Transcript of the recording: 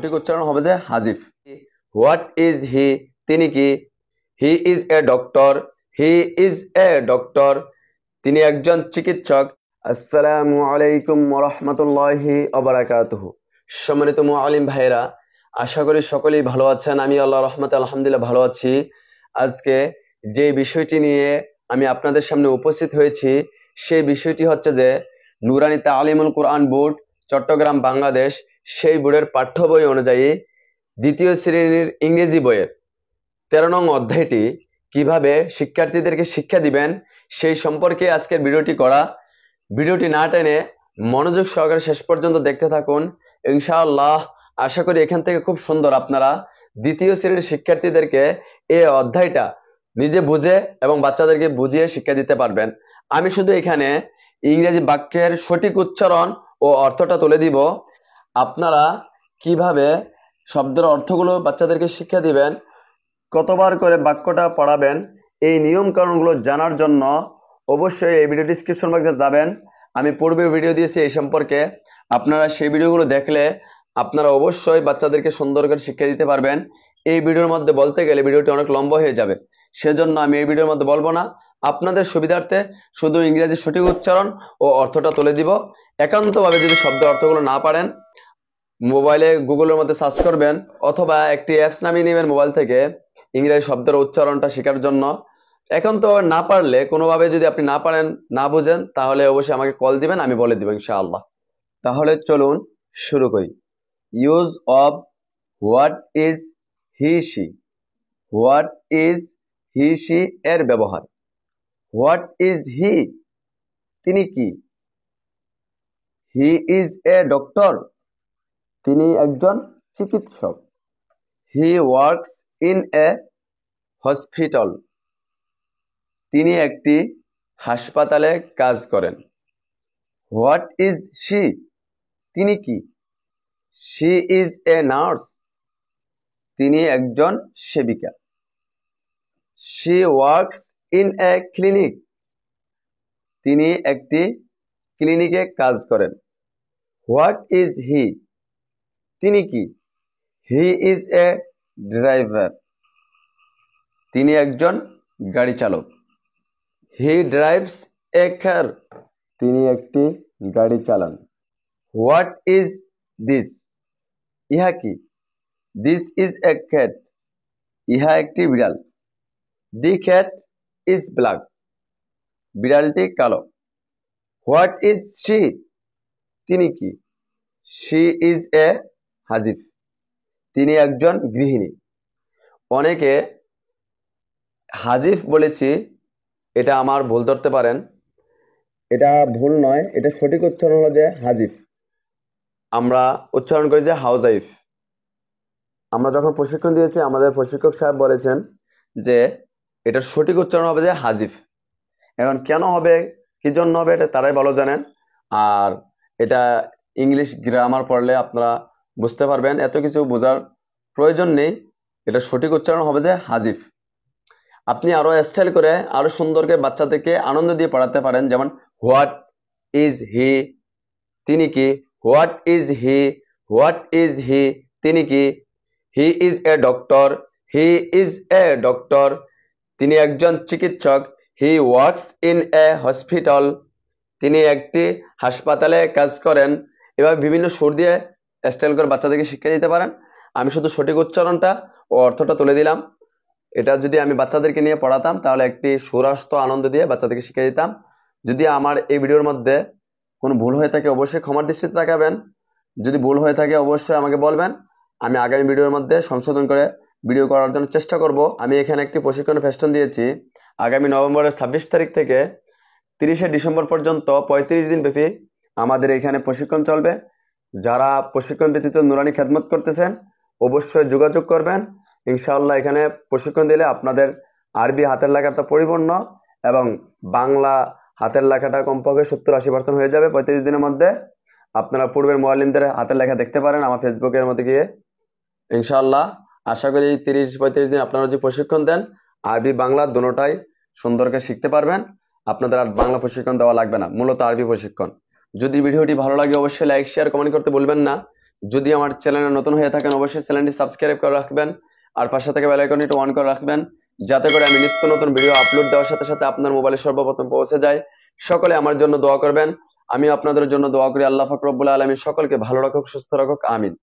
সঠিক উচ্চারণ হবে যে হাজিফ। হোয়াট ইজ হি, তিনি কি? He is a doctor, he is a doctor, তিনি একজন চিকিৎসক। আসসালামু আলাইকুম ওয়া রাহমাতুল্লাহি ওয়া বারাকাতুহু। সম্মানিত মুআল্লিম ভাইরা, আশা করি সকলেই ভালো আছেন। আমি আল্লাহর রহমতে আলহামদুলিল্লাহ ভালো আছি। আজকে যে বিষয়টি নিয়ে আমি আপনাদের সামনে উপস্থিত হয়েছি সেই বিষয়টি হচ্ছে যে নুরানি তালিমুল কোরআন বোর্ড চট্টগ্রাম বাংলাদেশ, সেই বোর্ডের পাঠ্য বই অনুযায়ী দ্বিতীয় শ্রেণীর ইংরেজি বইয়ের 13 নং অধ্যায়টি কিভাবে শিক্ষার্থীদেরকে শিক্ষা দিবেন সেই সম্পর্কে আজকের ভিডিওটি করা। ভিডিওটি না টেনে মনোযোগ সহকারে শেষ পর্যন্ত দেখতে থাকুন। ইনশাআল্লাহ আশা করি এখান থেকে খুব সুন্দর আপনারা দ্বিতীয় শ্রেণীর শিক্ষার্থীদেরকে এই অধ্যায়টা নিজে বুঝে এবং বাচ্চাদেরকে বুঝিয়ে শিক্ষা দিতে পারবেন। আমি শুধু এখানে ইংরেজি বাক্যের সঠিক উচ্চারণ ও অর্থটা তুলে দিব। আপনারা কিভাবে শব্দের অর্থগুলো বাচ্চাদেরকে শিক্ষা দিবেন, কতবার করে বাক্যটা পড়াবেন, এই নিয়ম কানুনগুলো জানার জন্য অবশ্যই এই ভিডিও ডিসক্রিপশন বক্সে যাবেন। আমি পূর্বে ভিডিও দিয়েছি এই সম্পর্কে, আপনারা সেই ভিডিওগুলো দেখলে আপনারা অবশ্যই বাচ্চাদেরকে সুন্দর করে শিক্ষা দিতে পারবেন। এই ভিডিওর মধ্যে বলতে গেলে ভিডিওটি অনেক লম্বা হয়ে যাবে, সেজন্য আমি এই ভিডিওর মধ্যে বলবো না। আপনাদের সুবিধার্থে শুধু ইংরেজি সঠিক উচ্চারণ ও অর্থটা তুলে দিব। একান্তভাবে যদি শব্দের অর্থগুলো না পারেন মোবাইলে গুগলের মধ্যে সার্চ করবেন অথবা একটি অ্যাপস নামিয়ে নেবেন মোবাইল থেকে ইংরেজি শব্দের উচ্চারণটা শেখার জন্য। এখন তো না পারলে কোনোভাবে যদি আপনি না পারেন, না বুঝেন, তাহলে অবশ্যই আমাকে কল দিবেন, আমি বলে দিব ইনশাআল্লাহ। তাহলে চলুন শুরু করি। Use of what is he she. What is he she এর ব্যবহার। হোয়াট ইজ হি, তিনি কি? হি ইজ এ ডক্টর, তিনি একজন চিকিৎসক। He works in a hospital, তিনি একটি হাসপাতালে কাজ করেন। হোয়াট ইজ শি, তিনি কি? শি ইজ এ নার্স, তিনি একজন সেবিকা। She works in a clinic, তিনি একটি ক্লিনিকে কাজ করেন। হোয়াট ইজ হি, তিনি কি? হি ইজ এ ড্রাইভার, তিনি একজন গাড়ি চালক। হি ড্রাইভস এ কার, তিনি একটি গাড়ি চালান। হোয়াট ইজ দিস, ইহা কি? দিস ইজ এ ক্যাট, ইহা একটি বিড়াল। দি ক্যাট ইজ ব্ল্যাক, বিড়ালটি কালো। হোয়াট ইজ শি, তিনি কি? শি ইজ এ হাজিফ, তিনি একজন গৃহিণী। অনেকে হাজিফ বলেছি, এটা আমার ভুল ধরতে পারেন, এটা ভুল নয়, এটা সঠিক উচ্চারণ হলো যে হাজিফ। আমরা উচ্চারণ করি যে হাউজাইফ। আমরা যখন প্রশিক্ষণ দিয়েছি আমাদের প্রশিক্ষক সাহেব বলেছেন যে এটার সঠিক উচ্চারণ হবে যে হাজিফ। এখন কেন হবে, কি জন্য হবে, এটা তারাই ভালো জানেন। আর এটা ইংলিশ গ্রামার পড়লে আপনারা বুঝতে পারবেন, এত কিছু বোঝার প্রয়োজন নেই। এটা সঠিক উচ্চারণ হবে যে হাজিফ। আপনি আরো স্টাইল করে আরো সুন্দর করে বাচ্চাদেরকে আনন্দ দিয়ে পড়াতে পারেন। যেমন হোয়াট ইজ হি, তিনি কি? What is he, what is he, তিনি কি? He is a doctor, he is a doctor, তিনি একজন চিকিৎসক। He works in a hospital, তিনি একটি হাসপাতালে কাজ করেন। এভাবে বিভিন্ন সুর দিয়ে স্টাইল করে বাচ্চাদেরকে শিক্ষা দিতে পারেন। আমি শুধু সঠিক উচ্চারণটা ও অর্থটা তুলে দিলাম। এটা যদি আমি বাচ্চাদেরকে নিয়ে পড়াতাম তাহলে একটি সুর আসতো, আনন্দ দিয়ে বাচ্চাদেরকে শিখিয়ে দিতাম। যদি আমার এই ভিডিওর মধ্যে কোনো ভুল হয়ে থাকে অবশ্যই ক্ষমার দৃষ্টিতে তাকাবেন। যদি ভুল হয়ে থাকে অবশ্যই আমাকে বলবেন, আমি আগামী ভিডিওর মধ্যে সংশোধন করে ভিডিও করার জন্য চেষ্টা করব। আমি এখানে একটি প্রশিক্ষণ ফেস্টন দিয়েছি। আগামী নভেম্বরের 26 তারিখ থেকে 30শে ডিসেম্বর পর্যন্ত 35 দিন ব্যাপী আমাদের এখানে প্রশিক্ষণ চলবে। যারা প্রশিক্ষণ ব্যতীত নুরানি খেদমত করতেছেন অবশ্যই যোগাযোগ করবেন। ইনশাআল্লাহ এখানে প্রশিক্ষণ দিলে আপনাদের আরবি হাতের লেখাটা পরিপূর্ণ এবং বাংলা হাতের লেখাটা কমপক্ষে 70-80% হয়ে যাবে 35 দিনের মধ্যে। আপনারা পূর্বের মুআল্লিমদের হাতের লেখা দেখতে পারেন আমার ফেসবুকের মধ্যে গিয়ে। ইনশাআল্লাহ আশা করি 30-35 দিন আপনারা যদি প্রশিক্ষণ দেন আরবি বাংলা দুটোটাই সুন্দরকে শিখতে পারবেন। আপনাদের আর বাংলা প্রশিক্ষণ দেওয়া লাগবে না, মূলত আরবি প্রশিক্ষণ। যদি ভিডিওটি ভালো লাগে অবশ্যই লাইক শেয়ার কমেন্ট করতে ভুলবেন না। যদি আমার চ্যানেলে নতুন হয়ে থাকেন অবশ্যই চ্যানেলটি সাবস্ক্রাইব করে রাখবেন আর পাশে থেকে বেল আইকনটি অন করে রাখবেন, যাতে করে আমি নিত্য নতুন ভিডিও আপলোড দেওয়ার সাথে সাথে আপনার মোবাইলে সর্বপ্রথম পৌঁছে যায়। সকলে আমার জন্য দোয়া করবেন, আমি আপনাদের জন্য দোয়া করি। আল্লাহ পাক রব্বুল আলামিন সকলকে ভালো রাখুক, সুস্থ রাখুক, আমিন।